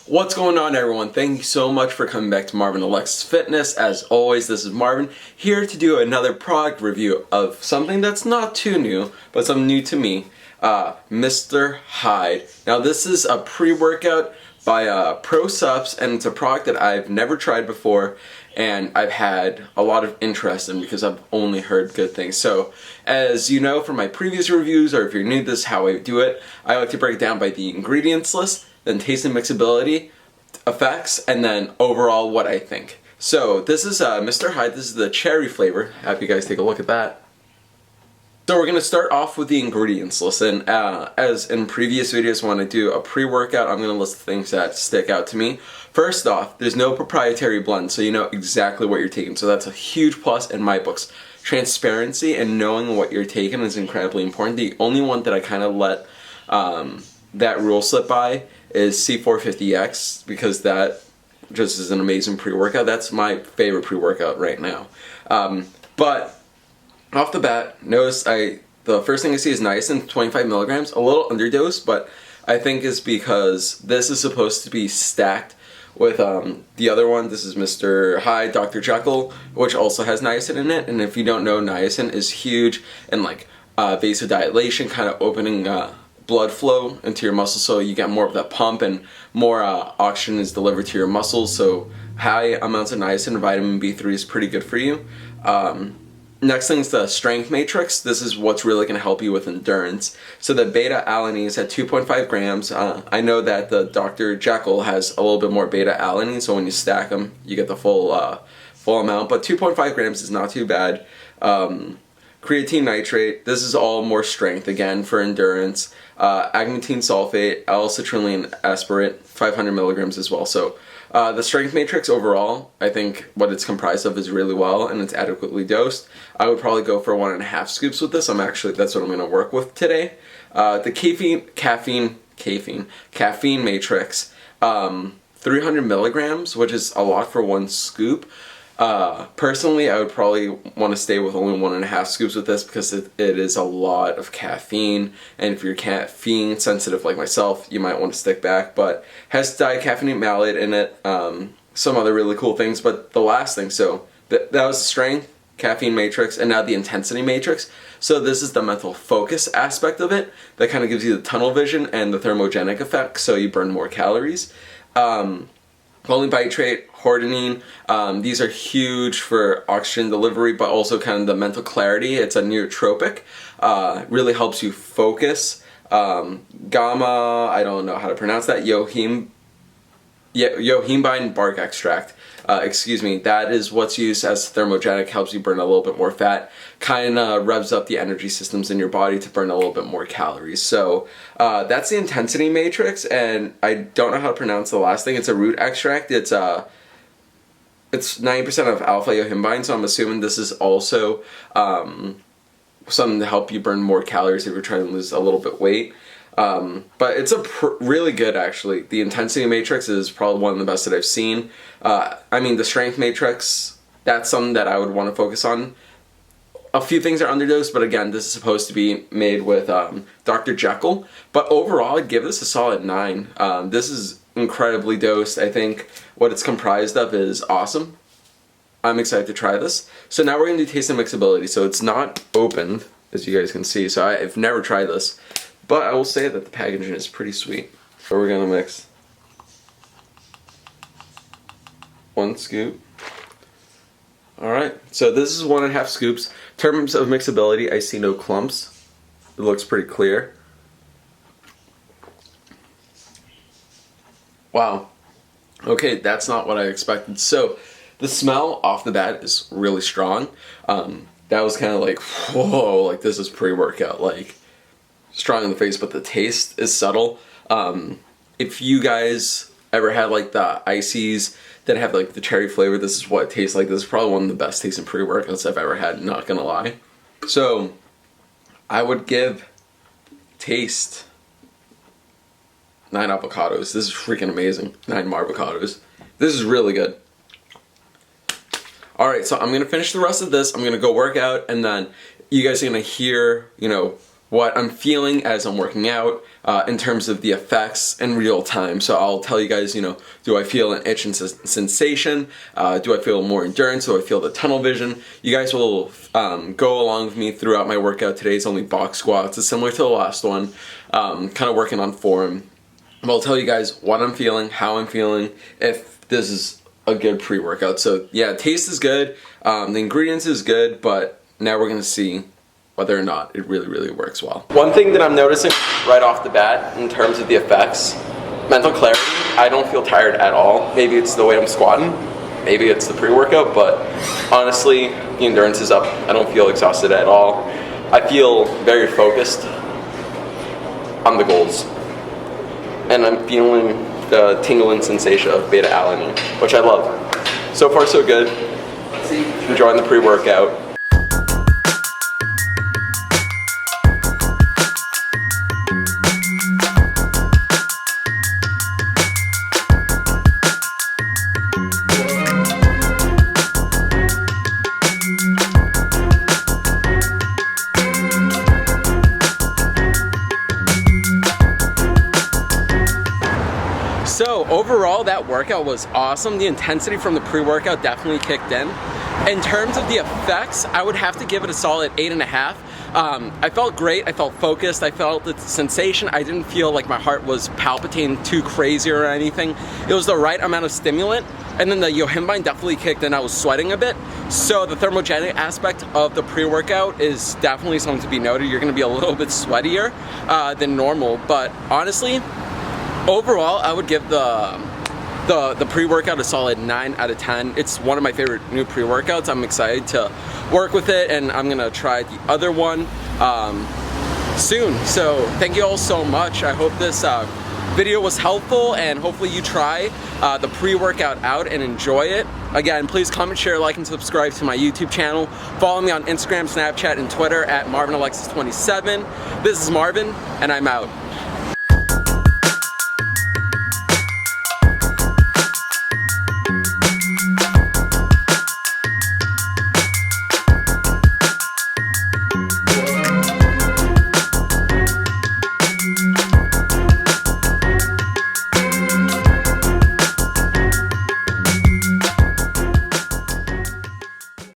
What's going on, everyone? Thank you so much for coming back to Marvin Alexis Fitness. As always, this is Marvin here to do another product review of something that's not too new, but something new to me, Mr. Hyde. Now, this is a pre-workout by Prosupps, and it's a product that I've never tried before, and I've had a lot of interest in because I've only heard good things. So, as you know from my previous reviews, or if you're new to this, how I do it, I like to break it down by the ingredients list, then taste and mixability, effects, and then overall what I think. So this is Mr. Hyde. This is the cherry flavor. Have you guys take a look at that. So we're going to start off with the ingredients list, and as in previous videos when I do a pre-workout, I'm going to list things that stick out to me. First off, there's no proprietary blend, so you know exactly what you're taking, so that's a huge plus in my books. Transparency and knowing what you're taking is incredibly important. The only one that I kind of let that rule slip by is C450X, because that just is an amazing pre-workout. That's my favorite pre-workout right now. But off the bat, notice the first thing I see is niacin, 25 milligrams, a little underdosed, but I think is because this is supposed to be stacked with the other one. This is Mr. Hyde, Dr. Jekyll, which also has niacin in it, and if you don't know, niacin is huge in like vasodilation, kind of opening blood flow into your muscles, so you get more of that pump and more oxygen is delivered to your muscles. So high amounts of niacin and vitamin B3 is pretty good for you. Next thing is the strength matrix. This is what's really going to help you with endurance. So the beta alanine is at 2.5 grams. I know that the Dr. Jekyll has a little bit more beta alanine, so when you stack them, you get the full amount. But 2.5 grams is not too bad. Creatine nitrate, this is all more strength, again, for endurance. Agmatine sulfate, L-citrulline aspirate, 500 milligrams as well. So the strength matrix overall, I think what it's comprised of is really well, and it's adequately dosed. I would probably go for 1.5 scoops with this. That's what I'm going to work with today. The caffeine matrix, 300 milligrams, which is a lot for one scoop. Personally, I would probably want to stay with only 1.5 scoops with this because it is a lot of caffeine, and if you're caffeine sensitive like myself, you might want to stick back. But has dicaffeinate malate in it, some other really cool things. But the last thing, so that was the strength, caffeine matrix, and now the intensity matrix. So this is the mental focus aspect of it that kind of gives you the tunnel vision and the thermogenic effect, so you burn more calories. Polybitrate, hordenine, these are huge for oxygen delivery, but also kind of the mental clarity. It's a neurotropic, really helps you focus. Gamma, I don't know how to pronounce that, yohimbine bark extract, that is what's used as thermogenic, helps you burn a little bit more fat, kind of revs up the energy systems in your body to burn a little bit more calories. So that's the intensity matrix, and I don't know how to pronounce the last thing. It's a root extract. It's 90% of alpha yohimbine, so I'm assuming this is also something to help you burn more calories if you're trying to lose a little bit weight. But it's really good, actually. The intensity matrix is probably one of the best that I've seen. I mean, the strength matrix, that's something that I would want to focus on. A few things are underdosed, but again, this is supposed to be made with Dr. Jekyll. But overall, I'd give this a solid 9. This is incredibly dosed. I think what it's comprised of is awesome. I'm excited to try this. So now we're going to do taste and mixability. So it's not opened, as you guys can see. So I've never tried this. But I will say that the packaging is pretty sweet. So we're going to mix 1 scoop. Alright, so this is 1.5 scoops. In terms of mixability, I see no clumps. It looks pretty clear. Wow. Okay, that's not what I expected. So the smell off the bat is really strong. That was kind of like, whoa, like this is pre-workout, like strong in the face, but the taste is subtle. If you guys ever had like the ices that have like the cherry flavor, this is what it tastes like. This is probably one of the best tasting pre-workouts I've ever had, not gonna lie. So I would give taste 9 avocados. This is freaking amazing. 9 marvocados. This is really good. Alright, so I'm gonna finish the rest of this. I'm gonna go work out, and then you guys are gonna hear, what I'm feeling as I'm working out, in terms of the effects in real time. So I'll tell you guys, you know, do I feel an itch and sensation? Do I feel more endurance? Do I feel the tunnel vision? You guys will go along with me throughout my workout. Today's only box squats. It's similar to the last one. Kind of working on form. But I'll tell you guys what I'm feeling, how I'm feeling, if this is a good pre-workout. So yeah, taste is good, the ingredients is good, but now we're gonna see whether or not it really works well. One thing that I'm noticing right off the bat in terms of the effects, mental clarity. I don't feel tired at all. Maybe it's the way I'm squatting, maybe it's the pre-workout, but honestly, the endurance is up. I don't feel exhausted at all. I feel very focused on the goals. And I'm feeling the tingling sensation of beta-alanine, which I love. So far so good. Enjoying the pre-workout. So overall, that workout was awesome. The intensity from the pre-workout definitely kicked in. In terms of the effects, I would have to give it a solid 8.5. I felt great, I felt focused, I felt the sensation. I didn't feel like my heart was palpitating too crazy or anything. It was the right amount of stimulant. And then the yohimbine definitely kicked in. I was sweating a bit. So the thermogenic aspect of the pre-workout is definitely something to be noted. You're gonna be a little bit sweatier than normal, but honestly, overall, I would give the pre-workout a solid 9 out of 10. It's one of my favorite new pre-workouts. I'm excited to work with it, and I'm gonna try the other one soon. So thank you all so much. I hope this video was helpful, and hopefully you try the pre-workout out and enjoy it. Again, please comment, share, like, and subscribe to my YouTube channel. Follow me on Instagram, Snapchat, and Twitter at MarvinAlexis27. This is Marvin, and I'm out.